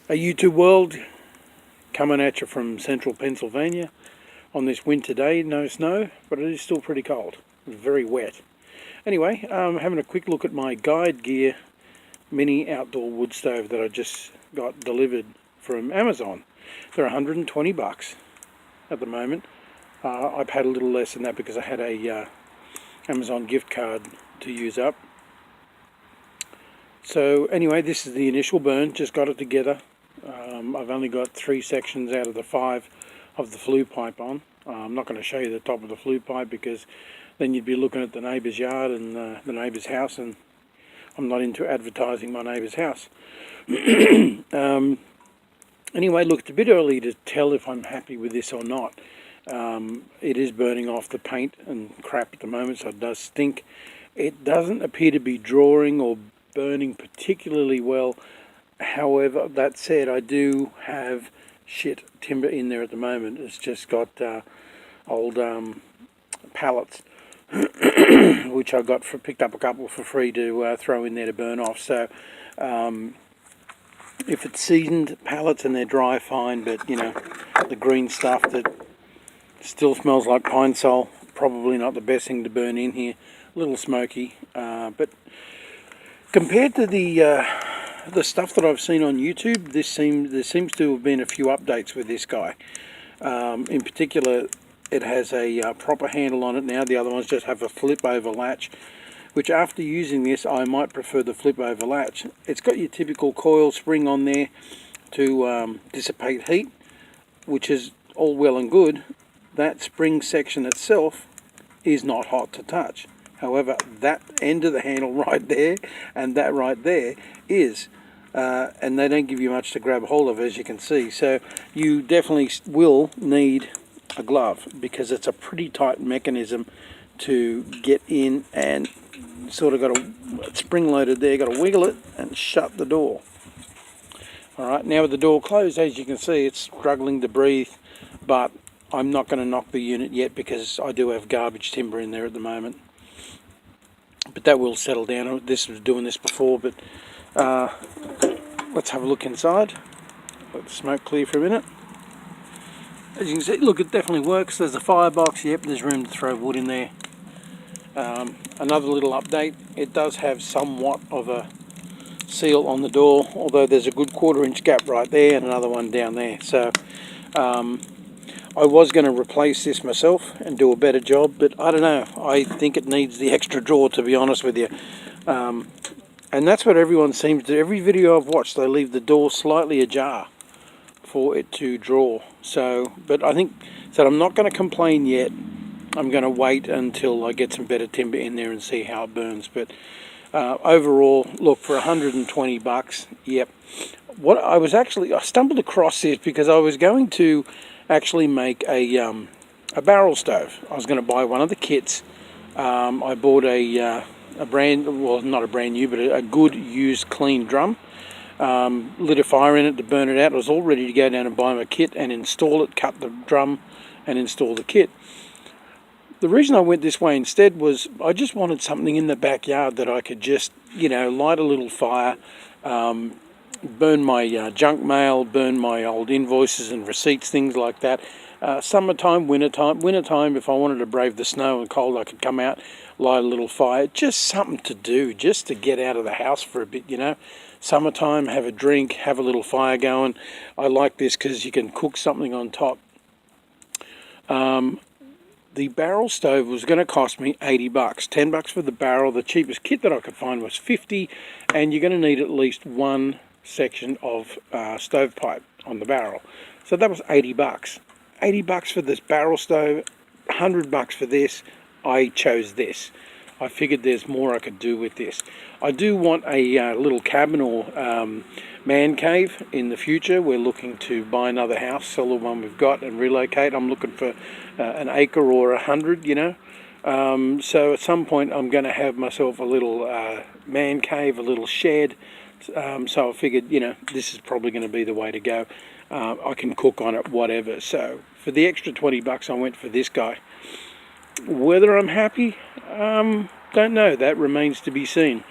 A YouTube world coming at you from central Pennsylvania on this winter day. No snow, but it is still pretty cold. It's very wet. Anyway, having a quick look at my Guide Gear mini outdoor wood stove that I just got delivered from Amazon. They're 120 bucks at the moment. I paid a little less than that because I had a Amazon gift card to use up. So anyway, this is the initial burn. Just got it together. I've only got 3 sections out of the 5 of the flue pipe on. I'm not going to show you the top of the flue pipe because then you'd be looking at the neighbour's yard and the neighbour's house, and I'm not into advertising my neighbour's house. Anyway, look, it's a bit early to tell if I'm happy with this or not. It is burning off the paint and crap at the moment, so it does stink. It doesn't appear to be drawing or burning particularly well. However, that said, I do have shit timber in there at the moment. It's just got old pallets which I got picked up a couple for free to throw in there to burn off. So if it's seasoned pallets and they're dry, fine, but you know, the green stuff that still smells like pine sol, probably not the best thing to burn in here. A little smoky, but compared to the stuff that I've seen on YouTube, there seems to have been a few updates with this guy. In particular, it has a proper handle on it now. The other ones just have a flip over latch, which after using this I might prefer the flip over latch. It's got your typical coil spring on there to dissipate heat, which is all well and good. That spring section itself is not hot to touch. However, that end of the handle right there and that right there is, and they don't give you much to grab hold of, as you can see. So you definitely will need a glove because it's a pretty tight mechanism to get in, and sort of got a spring loaded there, got to wiggle it and shut the door. Alright, now with the door closed, as you can see, it's struggling to breathe, but I'm not going to knock the unit yet because I do have garbage timber in there at the moment. But that will settle down. This was doing this before, but let's have a look inside. Let the smoke clear for a minute. As you can see, look, it definitely works. There's a firebox. Yep, there's room to throw wood in there. Another little update, it does have somewhat of a seal on the door, although there's a good 1/4 inch gap right there and another one down there. So I was going to replace this myself and do a better job, but I don't know. I think it needs the extra drawer, to be honest with you. And that's what everyone seems to. Every video I've watched, they leave the door slightly ajar for it to draw. So, but I think that I'm not going to complain yet. I'm going to wait until I get some better timber in there and see how it burns. But overall, look, for 120 bucks, yep. What I stumbled across this because I was going to actually make a barrel stove. I was going to buy one of the kits. I bought a brand, well, not a brand new, but a good used clean drum. Lit a fire in it to burn it out. I was all ready to go down and buy my kit and install it, cut the drum and install the kit. The reason I went this way instead was I just wanted something in the backyard that I could just, you know, light a little fire, burn my junk mail, burn my old invoices and receipts, things like that. Summertime, wintertime, if I wanted to brave the snow and cold, I could come out, light a little fire. Just something to do, just to get out of the house for a bit, you know. Summertime, have a drink, have a little fire going. I like this because you can cook something on top. The barrel stove was going to cost me 80 bucks, 10 bucks for the barrel. The cheapest kit that I could find was 50, and you're going to need at least one section of stovepipe on the barrel. So that was 80 bucks. 80 bucks for this barrel stove, 100 bucks for this. I chose this. I figured there's more I could do with this. I do want a little cabin or man cave in the future. We're looking to buy another house, sell the one we've got and relocate. I'm looking for an acre or 100, you know. So at some point I'm going to have myself a little man cave, a little shed. So I figured, you know, this is probably going to be the way to go. I can cook on it, whatever. So for the extra 20 bucks I went for this guy. Whether I'm happy, don't know. That remains to be seen.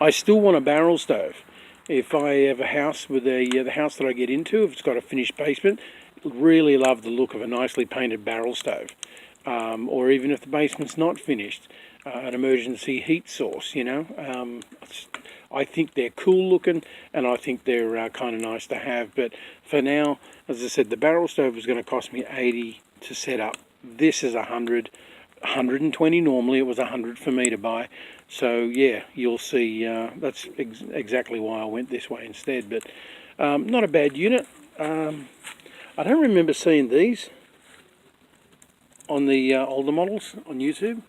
I still want a barrel stove. if I have a house with the house that I get into, if it's got a finished basement, really love the look of a nicely painted barrel stove. Or even if the basement's not finished, an emergency heat source, you know. I think they're cool looking, and I think they're kind of nice to have. But for now, as I said, the barrel stove is going to cost me $80 to set up. This is $100, $120 normally. It was $100 for me to buy. So yeah, you'll see. That's exactly why I went this way instead. But not a bad unit. I don't remember seeing these on the older models on YouTube.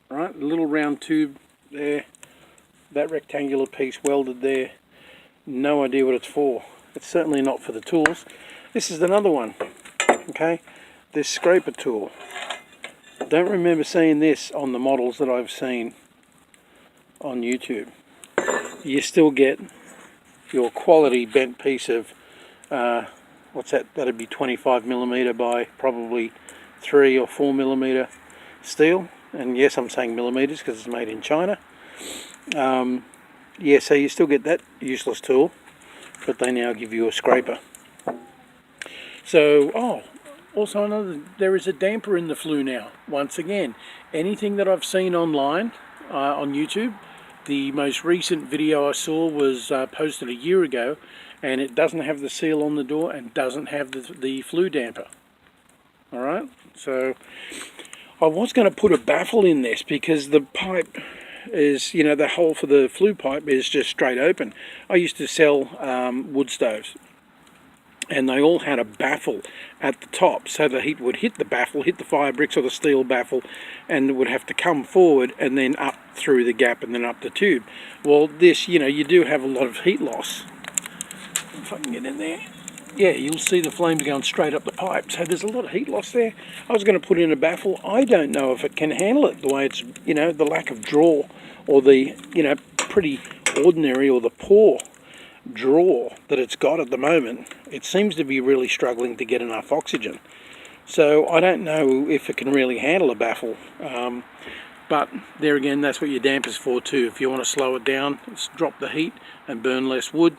Right, a little round tube there, that rectangular piece welded there. No idea what it's for. It's certainly not for the tools. This is another one. Okay, this scraper tool. Don't remember seeing this on the models that I've seen on YouTube. You still get your quality bent piece of what's that? That'd be 25mm by probably 3 or 4mm steel. And yes, I'm saying millimeters because it's made in China. Yeah, so you still get that useless tool, but they now give you a scraper. So, also there is a damper in the flue now. Once again, anything that I've seen online on YouTube, the most recent video I saw was posted a year ago, and it doesn't have the seal on the door and doesn't have the flue damper. Alright, so I was going to put a baffle in this because the pipe is, you know, the hole for the flue pipe is just straight open. I used to sell wood stoves, and they all had a baffle at the top, so the heat would hit the baffle, hit the fire bricks or the steel baffle, and it would have to come forward and then up through the gap and then up the tube. Well, this, you know, you do have a lot of heat loss. If I can get in there. Yeah, you'll see the flames going straight up the pipe, so there's a lot of heat loss there. I was going to put in a baffle. I don't know if it can handle it, the way it's, you know, the lack of draw, or the, you know, pretty ordinary or the poor draw that it's got at the moment. It seems to be really struggling to get enough oxygen. So I don't know if it can really handle a baffle. But there again, that's what your damper's for too. If you want to slow it down, drop the heat and burn less wood,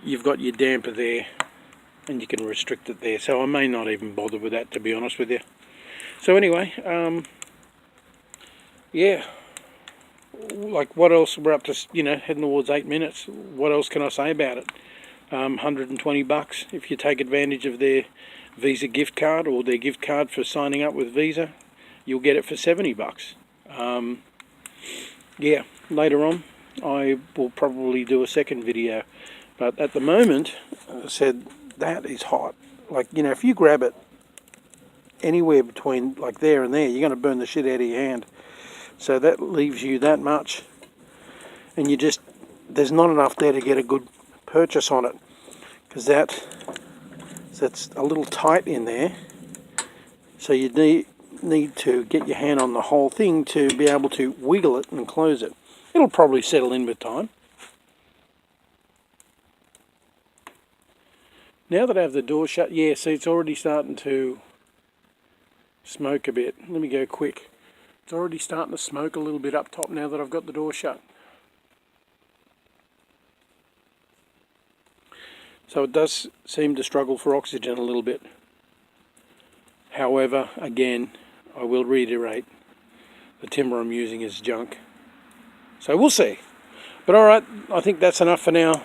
you've got your damper there, and you can restrict it there. So I may not even bother with that, to be honest with you. So anyway, yeah, like what else? We're up to, you know, heading towards 8 minutes. What else can I say about it? $120 if you take advantage of their Visa gift card or their gift card for signing up with Visa. You'll get it for $70. Yeah, later on I will probably do a second video, but at the moment, as I said, that is hot. Like, you know, if you grab it anywhere between like there and there, you're going to burn the shit out of your hand. So that leaves you that much, and you just, there's not enough there to get a good purchase on it, because that's a little tight in there. So you need to get your hand on the whole thing to be able to wiggle it and close it. It'll probably settle in with time. Now that I have the door shut, yeah, see, it's already starting to smoke a bit. Let me go quick. It's already starting to smoke a little bit up top now that I've got the door shut. So it does seem to struggle for oxygen a little bit. However, again, I will reiterate, the timber I'm using is junk. So we'll see. But alright, I think that's enough for now.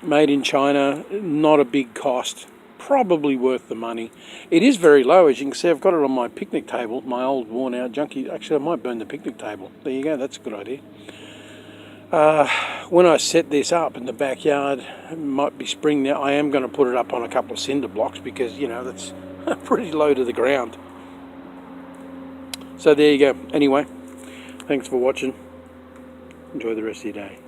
Made in China, not a big cost, probably worth the money. It is very low, as you can see. I've got it on my picnic table, my old worn out junky. Actually, I might burn the picnic table. There you go, that's a good idea. When I set this up in the backyard, it might be spring now, I am going to put it up on a couple of cinder blocks because, you know, that's pretty low to the ground. So there you go. Anyway, thanks for watching. Enjoy the rest of your day.